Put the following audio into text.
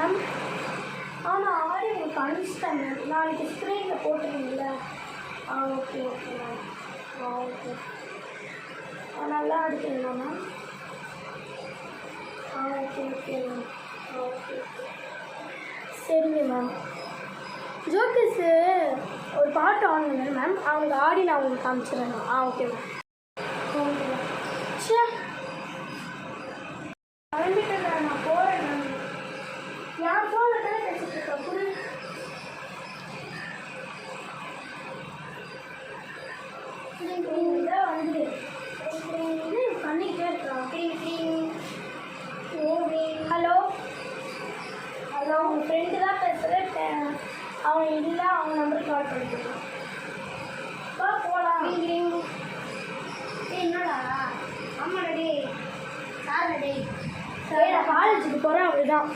Ma'am. ஆனால் ஆடி உங்களுக்கு அனுப்பிச்சிட்டேன் ma'am. நாளைக்கு ஸ்க்ரீனில் போட்டுருவீங்களா? Okay okay ma'am. ஓகே. நல்லா அடிக்கிறீங்களா ma'am? Okay okay ma'am. Okay சரிங்க மேம். ஜோக்கர்ஸு ஒரு பாட்டு ஆன் பண்ணுங்க மேம். அவங்க ஆடி நான் உங்களுக்கு காமிச்சிடுறேன். Okay ma'am. Okay ma'am. சே கிளம்பிட்டேன். நான் போகிறேன் மேம். என் ஃபோனில் தானே பேசிட்டு இருக்கேன். புரி வந்து இது பண்ணிக்கிட்டே இருக்கான். ஹலோ ஹலோ, உங்கள் ஃப்ரெண்டு தான் பேசுகிறேன். அவன் இல்லை, அவங்க நம்பருக்கு கால் பண்ணிக்கலாம். போகலாம். என்னடா? ஆமாடா டே. சார் டே. சரி, நான் காலேஜுக்கு போகிறேன். அப்படிதான்.